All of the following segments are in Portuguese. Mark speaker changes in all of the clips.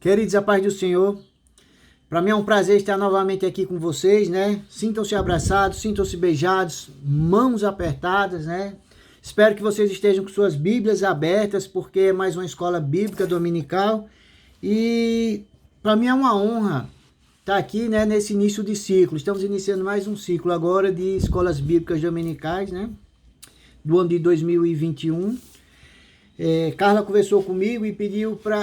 Speaker 1: Queridos, a paz do Senhor. Para mim é um prazer estar novamente aqui com vocês, né? Sintam-se abraçados, sintam-se beijados, mãos apertadas, né? Espero que vocês estejam com suas Bíblias abertas, porque é mais uma escola bíblica dominical. E para mim é uma honra estar aqui, né, nesse início de ciclo. Estamos iniciando mais um ciclo agora de escolas bíblicas dominicais, né? Do ano de 2021. Carla conversou comigo e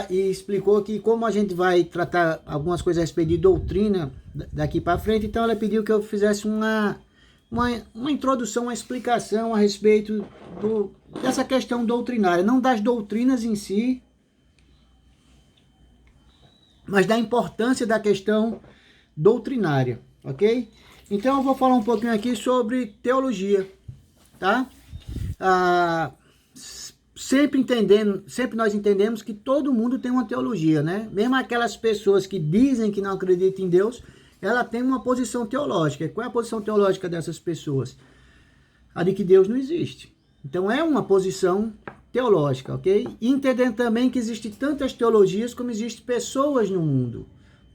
Speaker 1: e explicou que como a gente vai tratar algumas coisas a respeito de doutrina daqui para frente, então ela pediu que eu fizesse uma introdução, uma explicação a respeito dessa questão doutrinária, não das doutrinas em si, mas da importância da questão doutrinária, ok? Então eu vou falar um pouquinho aqui sobre teologia, tá? Sempre nós entendemos que todo mundo tem uma teologia, né? Mesmo aquelas pessoas que dizem que não acreditam em Deus, ela tem uma posição teológica. Qual é a posição teológica dessas pessoas? A de que Deus não existe. Então é uma posição teológica, ok? E entendendo também que existem tantas teologias como existem pessoas no mundo,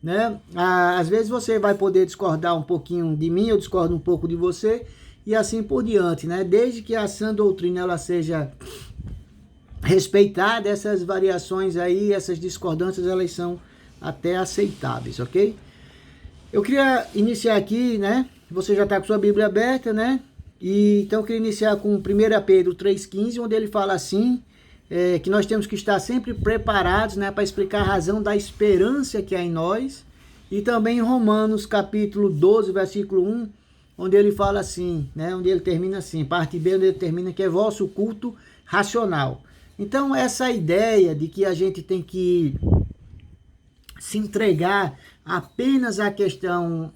Speaker 1: né? Às vezes você vai poder discordar um pouquinho de mim, eu discordo um pouco de você, e assim por diante, né? Desde que a sã doutrina ela seja respeitada, essas variações aí, essas discordâncias, elas são até aceitáveis, ok? Eu queria iniciar aqui, né? Você já está com sua Bíblia aberta, né? Então eu queria iniciar com 1 Pedro 3,15, onde ele fala assim, que nós temos que estar sempre preparados, né, para explicar a razão da esperança que há em nós. E também em Romanos capítulo 12, versículo 1, onde ele fala assim, né? Onde ele termina assim, parte B, onde ele termina que é vosso culto racional. Então, essa ideia de que a gente tem que se entregar apenas à questão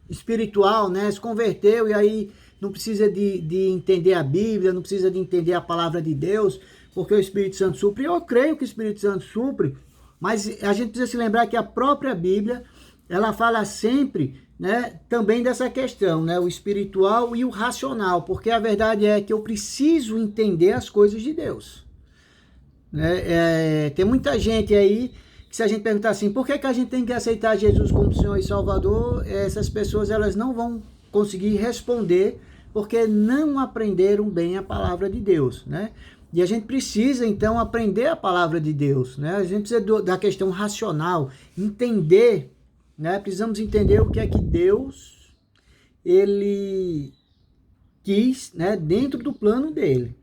Speaker 1: espiritual, né? Se converteu e aí não precisa de entender a Bíblia, não precisa de entender a palavra de Deus, porque o Espírito Santo supre. Eu creio que o Espírito Santo supre, mas a gente precisa se lembrar que a própria Bíblia, ela fala sempre, né, também dessa questão, né, o espiritual e o racional, porque a verdade é que eu preciso entender as coisas de Deus, né? Tem muita gente aí que, se a gente perguntar assim, por que a gente tem que aceitar Jesus como Senhor e Salvador, essas pessoas elas não vão conseguir responder, porque não aprenderam bem a palavra de Deus, né? E a gente precisa, então, aprender a palavra de Deus, né? A gente precisa da questão racional, entender, né? Precisamos entender o que é que Deus ele quis, né, dentro do plano dele.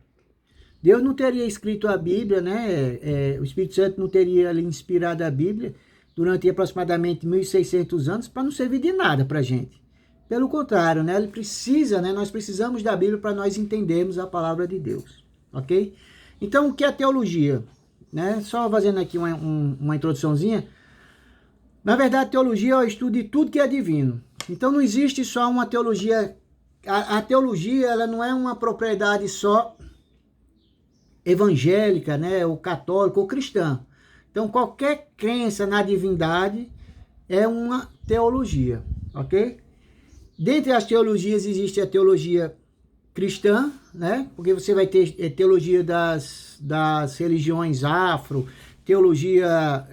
Speaker 1: Deus não teria escrito a Bíblia, né? O Espírito Santo não teria ali inspirado a Bíblia durante aproximadamente 1.600 anos para não servir de nada para a gente. Pelo contrário, né? Ele precisa, né? Nós precisamos da Bíblia para nós entendermos a palavra de Deus, ok? Então, o que é teologia? Né? Só fazendo aqui uma introduçãozinha. Na verdade, teologia é o estudo de tudo que é divino. Então não existe só uma teologia. A teologia ela não é uma propriedade só evangélica, né, ou católica ou cristã. Então qualquer crença na divindade é uma teologia, ok? Dentre as teologias existe a teologia cristã, né? Porque você vai ter teologia das religiões afro, teologia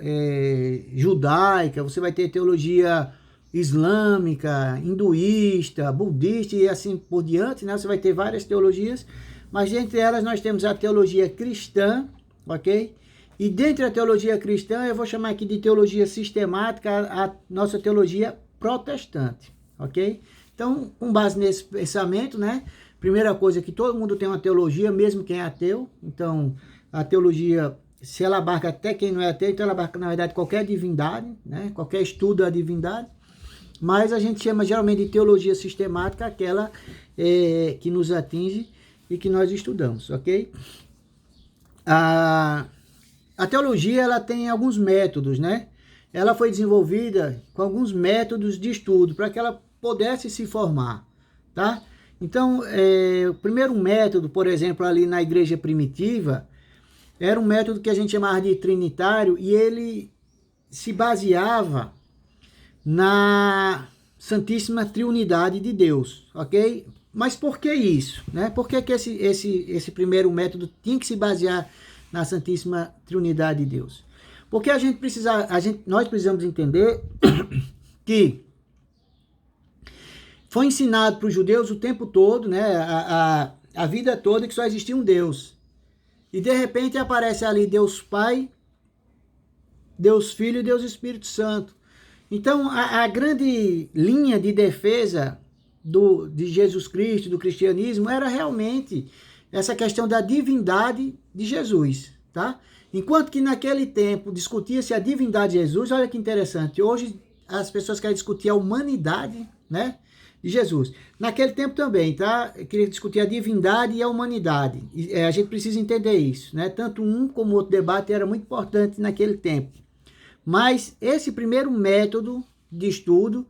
Speaker 1: judaica, você vai ter teologia islâmica, hinduísta, budista e assim por diante, né? Você vai ter várias teologias, mas dentre elas nós temos a teologia cristã, ok? E dentre a teologia cristã, eu vou chamar aqui de teologia sistemática, a nossa teologia protestante, ok? Então, com base nesse pensamento, né? Primeira coisa que todo mundo tem uma teologia, mesmo quem é ateu. Então, a teologia, se ela abarca até quem não é ateu, então ela abarca, na verdade, qualquer divindade, né? Qualquer estudo da divindade. Mas a gente chama geralmente de teologia sistemática aquela que nos atinge e que nós estudamos, ok? A teologia, ela tem alguns métodos, né? Ela foi desenvolvida com alguns métodos de estudo para que ela pudesse se formar, tá? Então, o primeiro método, por exemplo, ali na igreja primitiva, era um método que a gente chamava de trinitário e ele se baseava na Santíssima Trindade de Deus, ok? Mas por que isso? Né? Por que esse primeiro método tinha que se basear na Santíssima Trindade de Deus? Porque nós precisamos entender que foi ensinado para os judeus o tempo todo, né, a vida toda, que só existia um Deus. E de repente aparece ali Deus Pai, Deus Filho e Deus Espírito Santo. Então a grande linha de defesa de Jesus Cristo, do cristianismo, era realmente essa questão da divindade de Jesus, tá? Enquanto que naquele tempo discutia-se a divindade de Jesus, olha que interessante, hoje as pessoas querem discutir a humanidade, né, de Jesus. Naquele tempo também, tá? Eu queria discutir a divindade e a humanidade. A gente precisa entender isso, né? Tanto um como o outro debate era muito importante naquele tempo. Mas esse primeiro método de estudo,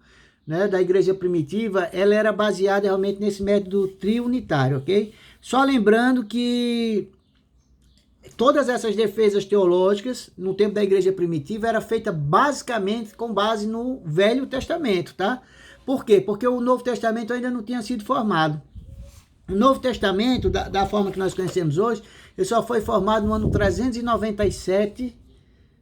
Speaker 1: né, da igreja primitiva, ela era baseada realmente nesse método triunitário, ok? Só lembrando que todas essas defesas teológicas no tempo da igreja primitiva era feita basicamente com base no Velho Testamento, tá? Por quê? Porque o Novo Testamento ainda não tinha sido formado. O Novo Testamento, da forma que nós conhecemos hoje, ele só foi formado no ano 397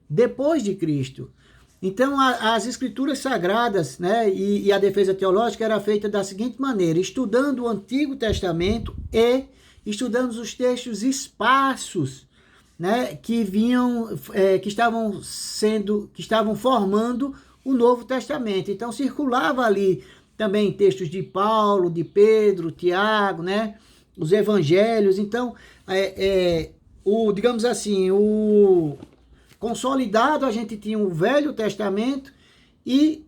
Speaker 1: depois de Cristo. Então, as escrituras sagradas, né, e a defesa teológica era feita da seguinte maneira: estudando o Antigo Testamento e estudando os textos esparsos, né, que estavam formando o Novo Testamento. Então circulava ali também textos de Paulo, de Pedro, Tiago, né, os evangelhos. Então, digamos assim, o consolidado, a gente tinha o Velho Testamento e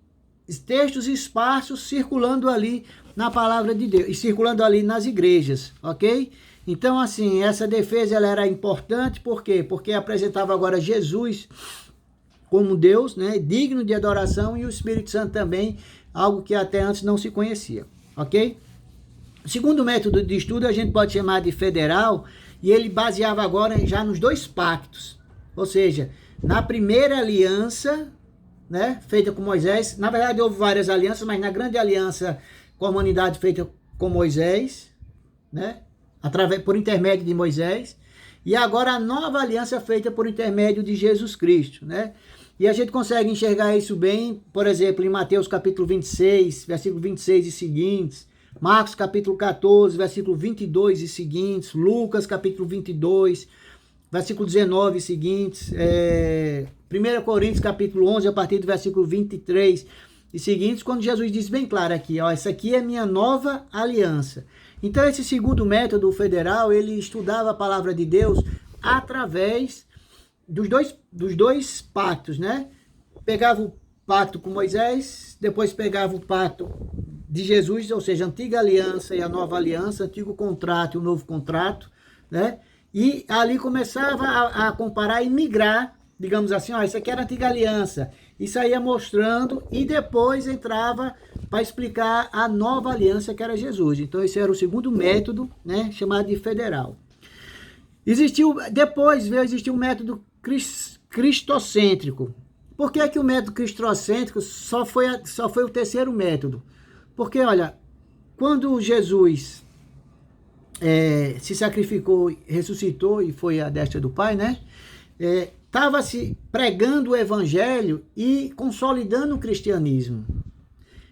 Speaker 1: textos esparsos circulando ali na palavra de Deus e circulando ali nas igrejas, ok? Então, assim, essa defesa ela era importante, por quê? Porque apresentava agora Jesus como Deus, né, digno de adoração, e o Espírito Santo também, algo que até antes não se conhecia, ok? O segundo método de estudo a gente pode chamar de federal, e ele baseava agora já nos dois pactos, ou seja, na primeira aliança, né, feita com Moisés. Na verdade houve várias alianças, mas na grande aliança com a humanidade feita com Moisés, né, por intermédio de Moisés, e agora a nova aliança feita por intermédio de Jesus Cristo, né? E a gente consegue enxergar isso bem, por exemplo, em Mateus capítulo 26, versículo 26 e seguintes, Marcos capítulo 14, versículo 22 e seguintes, Lucas capítulo 22, versículo 19 e seguintes, 1 Coríntios capítulo 11, a partir do versículo 23 e seguintes, quando Jesus diz bem claro aqui, ó, essa aqui é minha nova aliança. Então esse segundo método federal, ele estudava a palavra de Deus através dos dois pactos, né? Pegava o pacto com Moisés, depois pegava o pacto de Jesus, ou seja, a antiga aliança e a nova aliança, antigo contrato e o novo contrato, né? E ali começava a comparar e migrar, digamos assim, ó, isso aqui era a antiga aliança, isso aí ia mostrando, e depois entrava para explicar a nova aliança, que era Jesus. Então esse era o segundo método, né, chamado de federal. Depois veio existir um método cristocêntrico. Por que que o método cristocêntrico só foi o terceiro método? Porque, olha, quando Jesus se sacrificou, ressuscitou e foi à destra do Pai, né? Estava se pregando o evangelho e consolidando o cristianismo.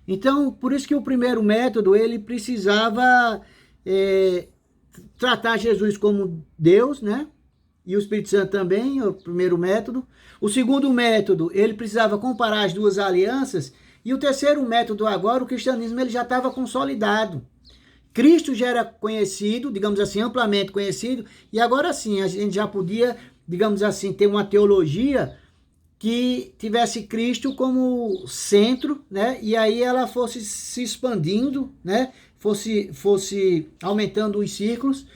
Speaker 1: Então, por isso que o primeiro método, ele precisava tratar Jesus como Deus, né? E o Espírito Santo também, é o primeiro método. O segundo método, ele precisava comparar as duas alianças. E o terceiro método agora, o cristianismo, ele já estava consolidado. Cristo já era conhecido, digamos assim, amplamente conhecido, e agora sim, a gente já podia, digamos assim, ter uma teologia que tivesse Cristo como centro, né? E aí ela fosse se expandindo, né? Fosse aumentando os círculos,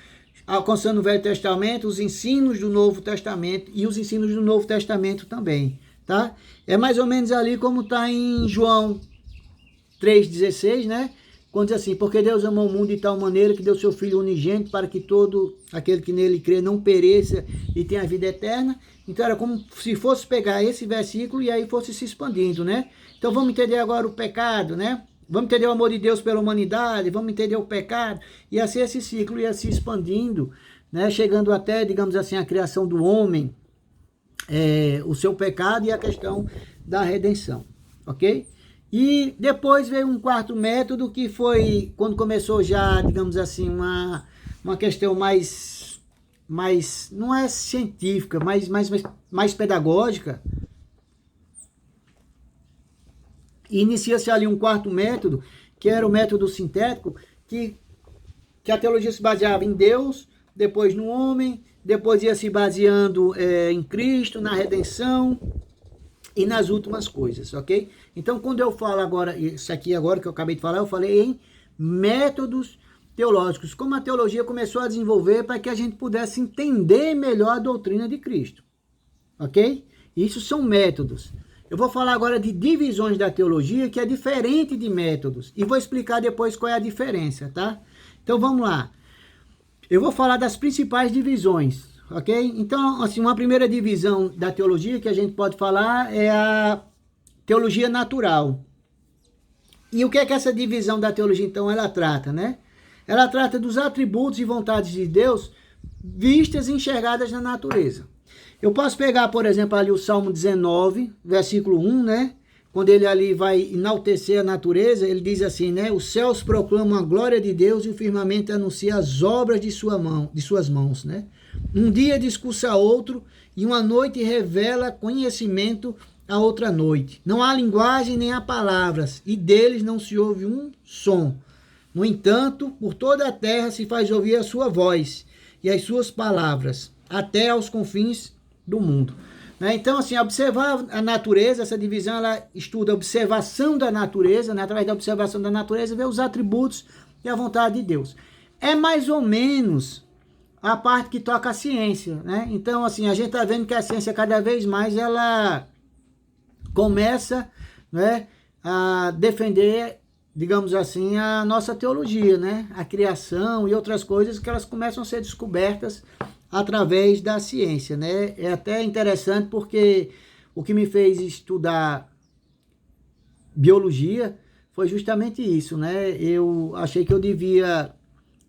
Speaker 1: alcançando o Velho Testamento, os ensinos do Novo Testamento e os ensinos do Novo Testamento também, tá? É mais ou menos ali como está em João 3,16, né? Quando diz assim, porque Deus amou o mundo de tal maneira que deu seu Filho unigênito para que todo aquele que nele crê não pereça e tenha a vida eterna. Então era como se fosse pegar esse versículo e aí fosse se expandindo, né? Então vamos entender agora o pecado, né? Vamos entender o amor de Deus pela humanidade, vamos entender o pecado. E assim esse ciclo ia se expandindo, né? Chegando até, digamos assim, a criação do homem, o seu pecado e a questão da redenção, ok? E depois veio um quarto método que foi quando começou já, digamos assim, uma questão mais não é científica, mais pedagógica. E inicia-se ali um quarto método, que era o método sintético, que a teologia se baseava em Deus, depois no homem, depois ia se baseando em Cristo, na redenção e nas últimas coisas, ok? Então, quando eu falo agora, isso aqui agora que eu acabei de falar, eu falei em métodos teológicos, como a teologia começou a desenvolver para que a gente pudesse entender melhor a doutrina de Cristo, ok? Isso são métodos. Eu vou falar agora de divisões da teologia, que é diferente de métodos, e vou explicar depois qual é a diferença, tá? Então, vamos lá. Eu vou falar das principais divisões, ok? Então, assim, uma primeira divisão da teologia que a gente pode falar é a teologia natural. E o que é que essa divisão da teologia, então, ela trata, né? Ela trata dos atributos e vontades de Deus vistas e enxergadas na natureza. Eu posso pegar, por exemplo, ali o Salmo 19, versículo 1, né? Quando ele ali vai enaltecer a natureza, ele diz assim, né? Os céus proclamam a glória de Deus e o firmamento anuncia as obras de suas mãos, né? Um dia discursa a outro e uma noite revela conhecimento a outra noite. Não há linguagem nem há palavras e deles não se ouve um som. No entanto, por toda a terra se faz ouvir a sua voz e as suas palavras, até aos confins do mundo. Então, assim, observar a natureza, essa divisão, ela estuda a observação da natureza, né? Através da observação da natureza, vê os atributos e a vontade de Deus. É mais ou menos a parte que toca a ciência, né? Então, assim, a gente está vendo que a ciência cada vez mais, ela começa, né, a defender, digamos assim, a nossa teologia, né? A criação e outras coisas que elas começam a ser descobertas através da ciência, né? É até interessante porque o que me fez estudar biologia foi justamente isso, né? Eu achei que eu devia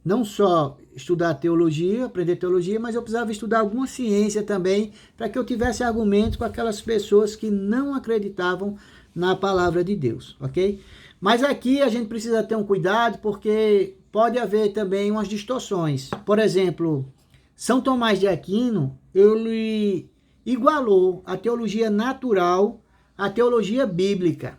Speaker 1: não só estudar teologia, aprender teologia, mas eu precisava estudar alguma ciência também para que eu tivesse argumentos com aquelas pessoas que não acreditavam na palavra de Deus, ok? Mas aqui a gente precisa ter um cuidado porque pode haver também umas distorções. Por exemplo, São Tomás de Aquino, ele igualou a teologia natural à teologia bíblica.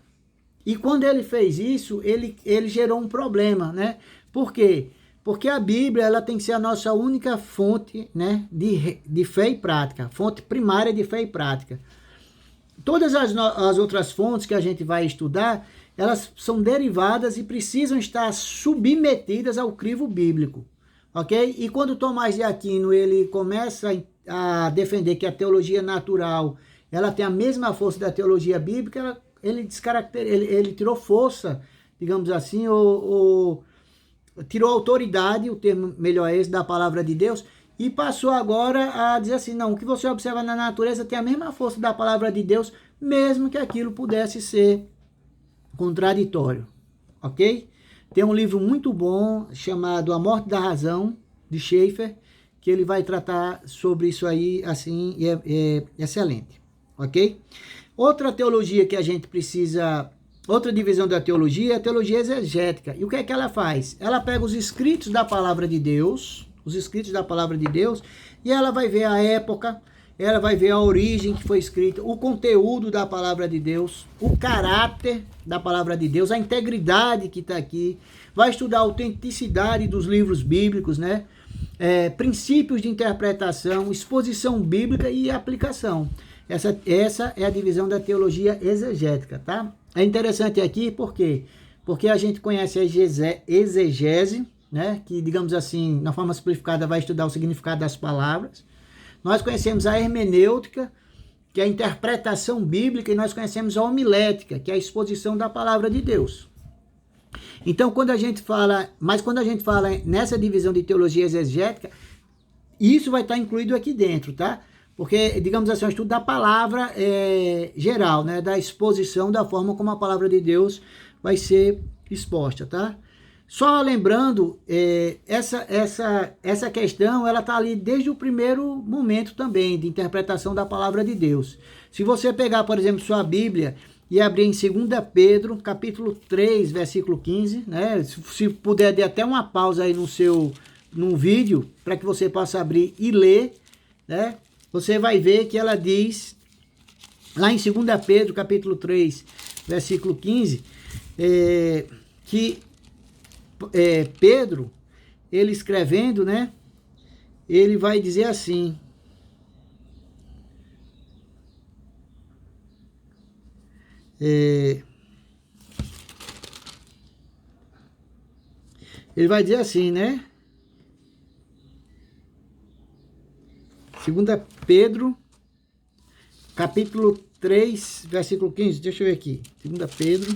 Speaker 1: E quando ele fez isso, ele gerou um problema, né? Por quê? Porque a Bíblia, ela tem que ser a nossa única fonte, né, de fé e prática, fonte primária de fé e prática. Todas as outras fontes que a gente vai estudar, elas são derivadas e precisam estar submetidas ao crivo bíblico. Ok? E quando Tomás de Aquino ele começa a defender que a teologia natural ela tem a mesma força da teologia bíblica, ele tirou força, digamos assim, tirou autoridade, o termo melhor é esse, da palavra de Deus, e passou agora a dizer assim, não, o que você observa na natureza tem a mesma força da palavra de Deus, mesmo que aquilo pudesse ser contraditório. Ok? Tem um livro muito bom chamado A Morte da Razão, de Schaeffer, que ele vai tratar sobre isso aí, assim, e é excelente, ok? Outra teologia que a gente precisa, outra divisão da teologia é a teologia exegética. E o que é que ela faz? Ela pega os escritos da palavra de Deus, e ela vai ver a época, ela vai ver a origem que foi escrita, o conteúdo da palavra de Deus, o caráter da palavra de Deus, a integridade que está aqui, vai estudar a autenticidade dos livros bíblicos, né? Princípios de interpretação, exposição bíblica e aplicação. Essa é a divisão da teologia exegética, tá? É interessante aqui, por quê? Porque a gente conhece a exegese, né? Que, digamos assim, na forma simplificada, vai estudar o significado das palavras. Nós conhecemos a hermenêutica, que é a interpretação bíblica, e nós conhecemos a homilética, que é a exposição da palavra de Deus. Então, quando a gente fala nessa divisão de teologia exegética, isso vai estar incluído aqui dentro, tá? Porque, digamos assim, é um estudo da palavra geral, né? Da exposição, da forma como a palavra de Deus vai ser exposta, tá? Só lembrando, essa questão, ela está ali desde o primeiro momento também, de interpretação da palavra de Deus. Se você pegar, por exemplo, sua Bíblia e abrir em 2 Pedro, capítulo 3, versículo 15, né? Se puder, dê até uma pausa aí no vídeo, para que você possa abrir e ler, né? Você vai ver que ela diz, lá em 2 Pedro, capítulo 3, versículo 15, que Pedro, ele escrevendo, né? Ele vai dizer assim: ele vai dizer assim, né? 2 Pedro, capítulo 3, versículo 15. Deixa eu ver aqui. 2 Pedro.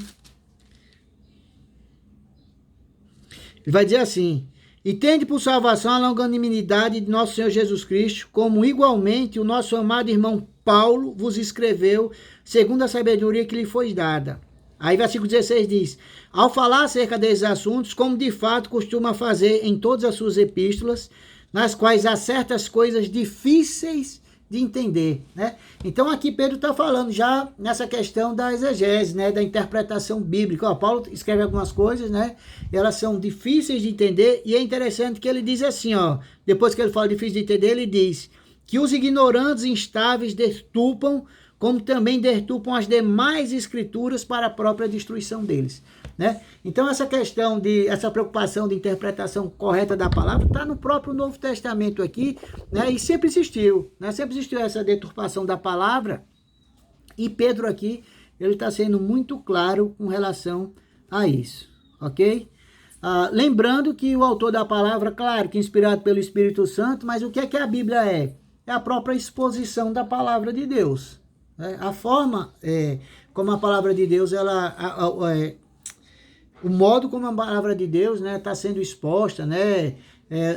Speaker 1: Ele vai dizer assim: e tende por salvação a longanimidade de nosso Senhor Jesus Cristo, como igualmente o nosso amado irmão Paulo vos escreveu, segundo a sabedoria que lhe foi dada. Aí versículo 16 diz: ao falar acerca desses assuntos, como de fato costuma fazer em todas as suas epístolas, nas quais há certas coisas difíceis de entender, né? Então aqui Pedro está falando já nessa questão da exegese, né? Da interpretação bíblica. Ó, Paulo escreve algumas coisas, né? Elas são difíceis de entender, e é interessante que ele diz assim, ó, depois que ele fala difícil de entender, ele diz que os ignorantes e instáveis deturpam, como também deturpam as demais escrituras para a própria destruição deles, né? Então essa questão essa preocupação de interpretação correta da palavra está no próprio Novo Testamento aqui, né? E sempre existiu, né? Sempre existiu essa deturpação da palavra, e Pedro aqui, ele está sendo muito claro com relação a isso, ok? Lembrando que o autor da palavra, claro, que é inspirado pelo Espírito Santo, mas o que a Bíblia é? É a própria exposição da palavra de Deus, né? A forma como a palavra de Deus, o modo como a palavra de Deus, né, está sendo exposta, né?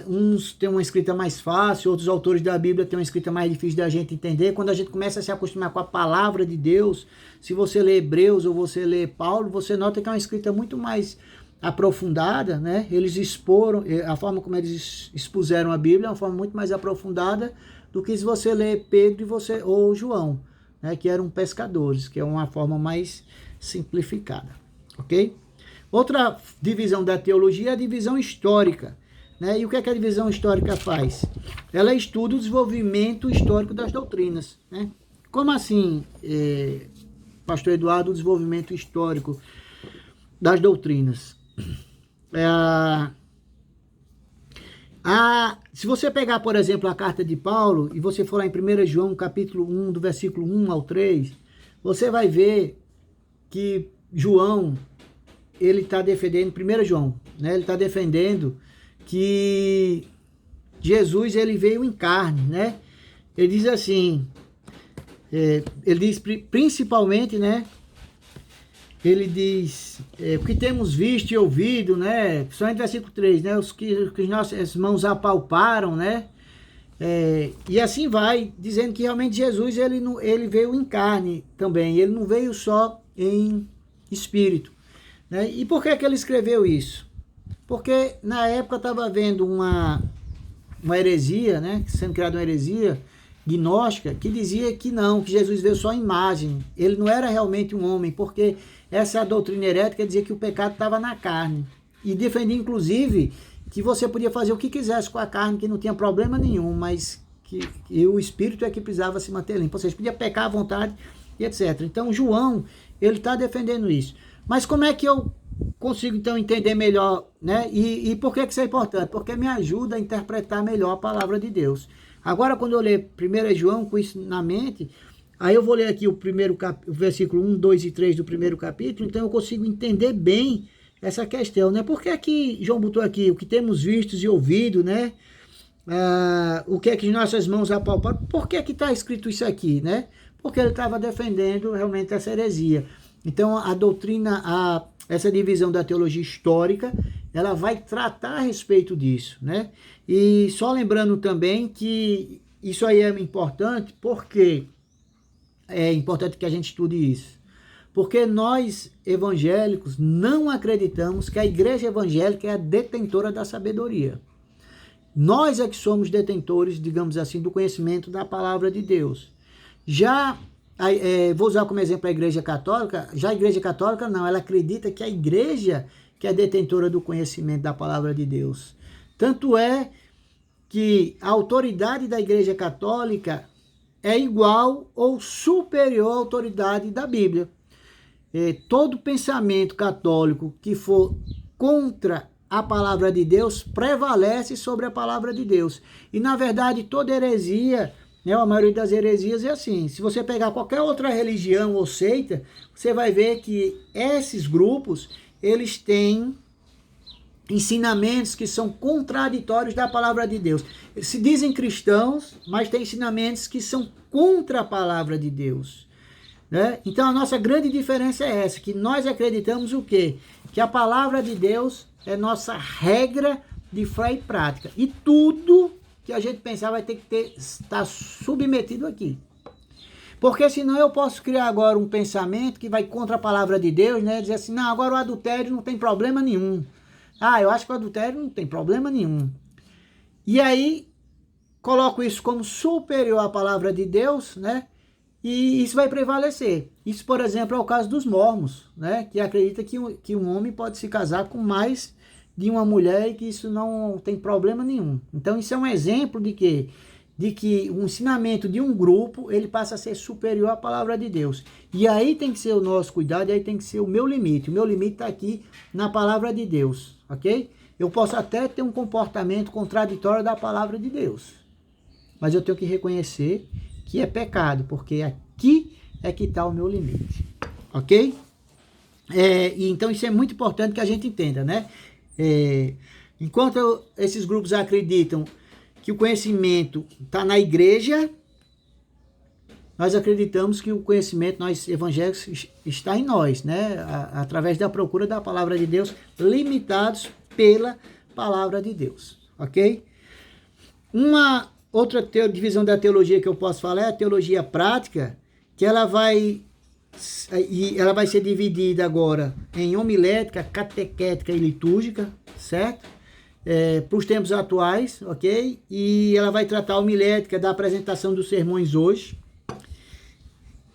Speaker 1: Uns têm uma escrita mais fácil, outros autores da Bíblia têm uma escrita mais difícil da gente entender. Quando a gente começa a se acostumar com a palavra de Deus, se você lê Hebreus ou você lê Paulo, você nota que é uma escrita muito mais aprofundada, né? Eles exporam, a forma como eles expuseram a Bíblia é uma forma muito mais aprofundada do que se você lê Pedro ou João, né, que eram pescadores, que é uma forma mais simplificada, ok? Outra divisão da teologia é a divisão histórica, né? E o que a divisão histórica faz? Ela estuda o desenvolvimento histórico das doutrinas, né? Como assim, pastor Eduardo, o desenvolvimento histórico das doutrinas? Se você pegar, por exemplo, a carta de Paulo, e você for lá em 1 João, capítulo 1, do versículo 1 ao 3, você vai ver que João, ele está defendendo, 1 João, né? Ele está defendendo que Jesus, ele veio em carne, né? Ele diz assim, ele diz principalmente, né? Ele diz, o que temos visto e ouvido, né? Principalmente versículo 3, né? Os que nossas mãos apalparam, né? E assim vai, dizendo que realmente Jesus, ele veio em carne também. Ele não veio só em espírito, né? E por que ele escreveu isso? Porque na época estava havendo uma heresia, né? Sendo criada uma heresia gnóstica, que dizia que não, que Jesus veio só em imagem. Ele não era realmente um homem, porque essa doutrina herética dizia que o pecado estava na carne. E defendia, inclusive, que você podia fazer o que quisesse com a carne, que não tinha problema nenhum, mas que o espírito é que precisava se manter limpo. Ou seja, podia pecar à vontade e etc. Então, João, ele está defendendo isso. Mas como é que eu consigo, então, entender melhor, né? E por que isso é importante? Porque me ajuda a interpretar melhor a palavra de Deus. Agora, quando eu ler 1 João com isso na mente, aí eu vou ler aqui o versículo 1, 2 e 3 do primeiro capítulo, então eu consigo entender bem essa questão, né? Por que que João botou aqui o que temos visto e ouvido, né? O que é que nossas mãos apalparam? Por que está escrito isso aqui, né? Porque ele estava defendendo realmente essa heresia. Então, a doutrina, essa divisão da teologia histórica, ela vai tratar a respeito disso, né? E só lembrando também que isso aí é importante, porque é importante que a gente estude isso. Porque nós, evangélicos, não acreditamos que a igreja evangélica é a detentora da sabedoria. Nós é que somos detentores, digamos assim, do conhecimento da palavra de Deus. Já, vou usar como exemplo a igreja católica, já a igreja católica não, ela acredita que a igreja que é detentora do conhecimento da palavra de Deus. Tanto é que a autoridade da igreja católica é igual ou superior à autoridade da Bíblia. Todo pensamento católico que for contra a palavra de Deus prevalece sobre a palavra de Deus. E, na verdade, toda heresia, né, a maioria das heresias é assim. Se você pegar qualquer outra religião ou seita, você vai ver que esses grupos, eles têm ensinamentos que são contraditórios da palavra de Deus. Eles se dizem cristãos, mas têm ensinamentos que são contra a palavra de Deus. Né? Então a nossa grande diferença é essa, que nós acreditamos o quê? Que a palavra de Deus é nossa regra de fé e prática. E tudo que a gente pensar vai ter que estar submetido aqui. Porque senão eu posso criar agora um pensamento que vai contra a palavra de Deus, né? Dizer assim, não, agora o adultério não tem problema nenhum. Ah, eu acho que o adultério não tem problema nenhum. E aí, coloco isso como superior à palavra de Deus, né? E isso vai prevalecer. Isso, por exemplo, é o caso dos mormons, né? Que acredita que um homem pode se casar com mais de uma mulher e que isso não tem problema nenhum. Então, isso é um exemplo de quê? De que o ensinamento de um grupo, ele passa a ser superior à palavra de Deus. E aí tem que ser o nosso cuidado, aí tem que ser o meu limite. O meu limite está aqui na palavra de Deus, ok? Eu posso até ter um comportamento contraditório da palavra de Deus, mas eu tenho que reconhecer que é pecado, porque aqui é que está o meu limite, ok? E então isso é muito importante que a gente entenda, né? Enquanto esses grupos acreditam que o conhecimento está na igreja, nós acreditamos que o conhecimento, nós evangélicos, está em nós, né? Através da procura da palavra de Deus, limitados pela palavra de Deus, ok? Uma outra divisão da teologia que eu posso falar é a teologia prática, que ela vai ser dividida agora em homilética, catequética e litúrgica, certo? Para os tempos atuais, ok? E ela vai tratar a homilética da apresentação dos sermões hoje.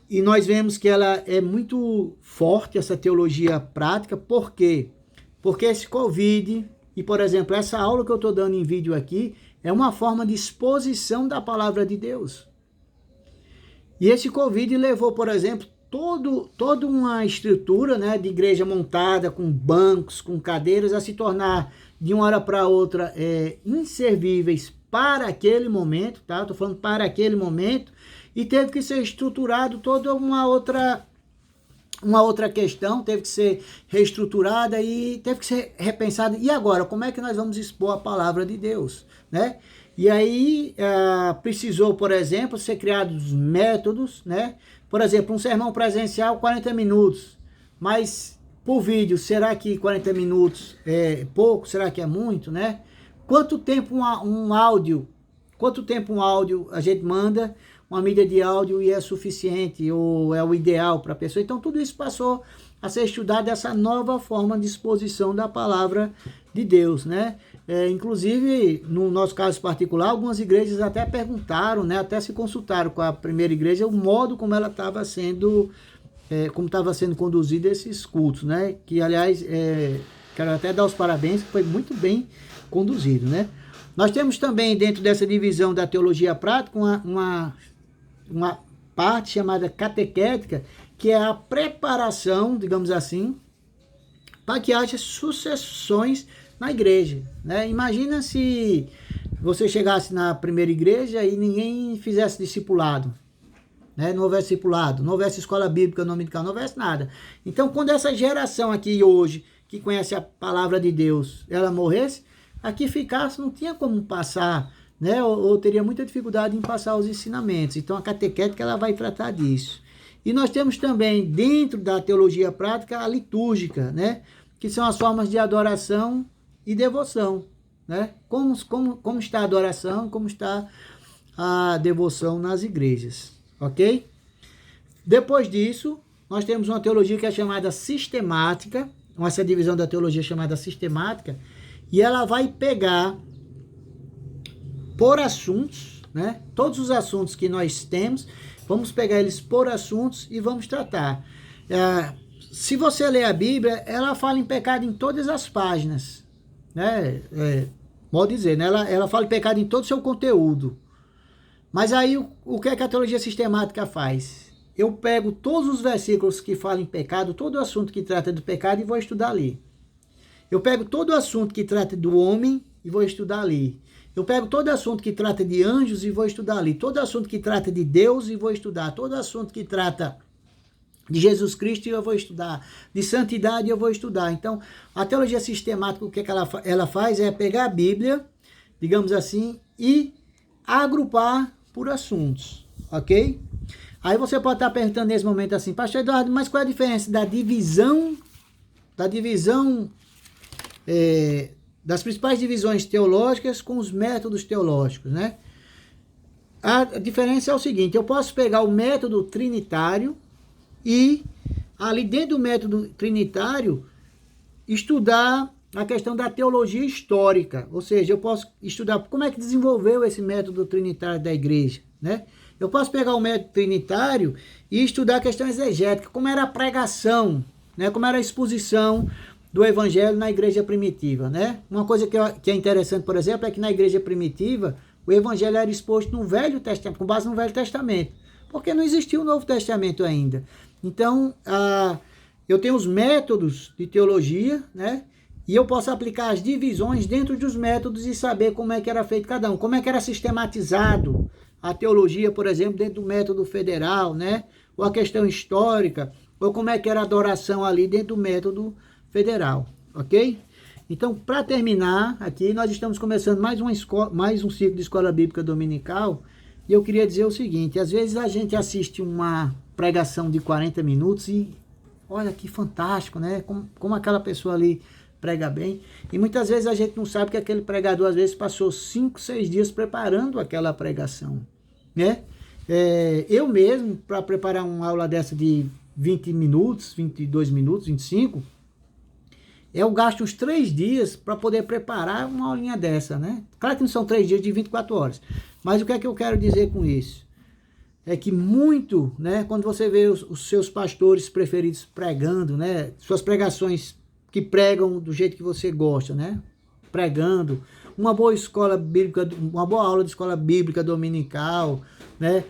Speaker 1: E nós vemos que ela é muito forte, essa teologia prática. Por quê? Porque esse Covid, e por exemplo, essa aula que eu estou dando em vídeo aqui, é uma forma de exposição da palavra de Deus. E esse Covid levou, por exemplo, toda uma estrutura, né, de igreja montada, com bancos, com cadeiras, a se tornar de uma hora para outra inservíveis para aquele momento, tá? Estou falando para aquele momento, e teve que ser estruturado toda uma outra questão, teve que ser reestruturada e teve que ser repensada. E agora, como é que nós vamos expor a palavra de Deus, né? E aí precisou, por exemplo, ser criados métodos, né? Por exemplo, um sermão presencial, 40 minutos, mas por vídeo, será que 40 minutos é pouco? Será que é muito, né? Quanto tempo um áudio a gente manda, uma mídia de áudio, e é suficiente ou é o ideal para a pessoa? Então tudo isso passou a ser estudado, essa nova forma de exposição da palavra de Deus, né? Inclusive, no nosso caso particular, algumas igrejas até perguntaram, né? Até se consultaram com a primeira igreja o modo como ela estava sendo, conduzido esses cultos, né? Que, aliás, quero até dar os parabéns, que foi muito bem conduzido, né? Nós temos também, dentro dessa divisão da teologia prática, uma parte chamada catequética, que é a preparação, digamos assim, para que haja sucessões na igreja, né? Imagina se você chegasse na primeira igreja e ninguém fizesse discipulado, né? Não houvesse discipulado, não houvesse escola bíblica dominical, não houvesse nada. Então, quando essa geração aqui hoje, que conhece a palavra de Deus, ela morresse, aqui ficasse, não tinha como passar, né? Ou teria muita dificuldade em passar os ensinamentos. Então, a catequética, ela vai tratar disso. E nós temos também, dentro da teologia prática, a litúrgica, né? Que são as formas de adoração e devoção, né? Como está a adoração, como está a devoção nas igrejas, ok? Depois disso, nós temos uma teologia que é chamada sistemática, essa divisão da teologia chamada sistemática, e ela vai pegar por assuntos, né? Todos os assuntos que nós temos, vamos pegar eles por assuntos e vamos tratar. Se você ler a Bíblia, ela fala em pecado em todas as páginas, né? Pode dizer, né? Ela fala em pecado em todo o seu conteúdo. Mas aí, o que é que a teologia sistemática faz? Eu pego todos os versículos que falam em pecado, todo o assunto que trata do pecado e vou estudar ali. Eu pego todo o assunto que trata do homem e vou estudar ali. Eu pego todo assunto que trata de anjos e vou estudar ali. Todo assunto que trata de Deus e vou estudar. Todo assunto que trata de Jesus Cristo eu vou estudar. De santidade eu vou estudar. Então, a teologia sistemática, o que ela faz é pegar a Bíblia, digamos assim, e agrupar por assuntos, ok? Aí você pode estar perguntando nesse momento assim, Pastor Eduardo, mas qual é a diferença da divisão das principais divisões teológicas com os métodos teológicos, né? A diferença é o seguinte, eu posso pegar o método trinitário e ali dentro do método trinitário estudar a questão da teologia histórica, ou seja, eu posso estudar como é que desenvolveu esse método trinitário da igreja, né? Eu posso pegar o método trinitário e estudar a questão exegética, como era a pregação, né? Como era a exposição do evangelho na igreja primitiva, né? Uma coisa que é interessante, por exemplo, é que na igreja primitiva o evangelho era exposto no Velho Testamento, com base no Velho Testamento, porque não existia o Novo Testamento ainda. Então, eu tenho os métodos de teologia, né? E eu posso aplicar as divisões dentro dos métodos e saber como é que era feito cada um, como é que era sistematizado a teologia, por exemplo, dentro do método federal, né? Ou a questão histórica, ou como é que era a adoração ali dentro do método federal, ok? Então, para terminar, aqui nós estamos começando mais um ciclo de escola bíblica dominical, e eu queria dizer o seguinte, às vezes a gente assiste uma pregação de 40 minutos e olha que fantástico, né? Como aquela pessoa ali prega bem, e muitas vezes a gente não sabe que aquele pregador às vezes passou 5, 6 dias preparando aquela pregação, né? Eu mesmo, para preparar uma aula dessa de 20 minutos, 22 minutos, 25, eu gasto uns 3 dias para poder preparar uma aulinha dessa, né? Claro que não são 3 dias de 24 horas, mas o que é que eu quero dizer com isso? É que muito, né, quando você vê os seus pastores preferidos pregando, né, suas pregações que pregam do jeito que você gosta, né? Pregando, uma boa escola bíblica, uma boa aula de escola bíblica dominical, né?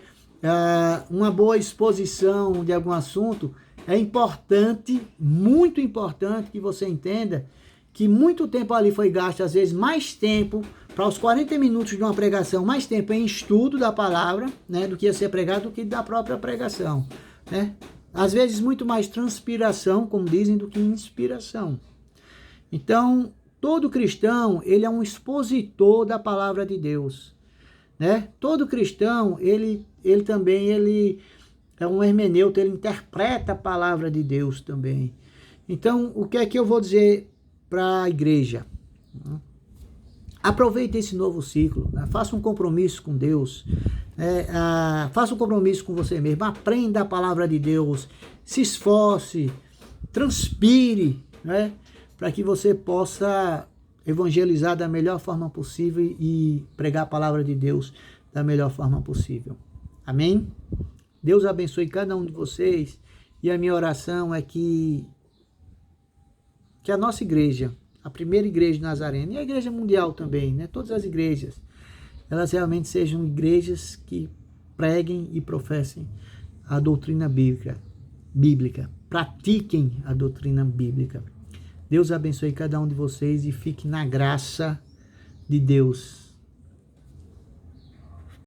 Speaker 1: Uma boa exposição de algum assunto, é importante, muito importante que você entenda que muito tempo ali foi gasto, às vezes mais tempo, para os 40 minutos de uma pregação, mais tempo em estudo da palavra, né, do que ia ser pregado, do que da própria pregação, né? Às vezes muito mais transpiração, como dizem, do que inspiração. Então, todo cristão, ele é um expositor da palavra de Deus, né? Todo cristão, ele também é um hermeneuta, ele interpreta a palavra de Deus também. Então, o que é que eu vou dizer para a igreja? Aproveite esse novo ciclo, né? Faça um compromisso com Deus, faça um compromisso com você mesmo, aprenda a palavra de Deus, se esforce, transpire, né? Para que você possa evangelizar da melhor forma possível e pregar a palavra de Deus da melhor forma possível. Amém? Deus abençoe cada um de vocês, e a minha oração é que a nossa igreja, a primeira igreja nazarena, e a igreja mundial também, né? Todas as igrejas, elas realmente sejam igrejas que preguem e professem a doutrina bíblica, pratiquem a doutrina bíblica. Deus abençoe cada um de vocês e fique na graça de Deus.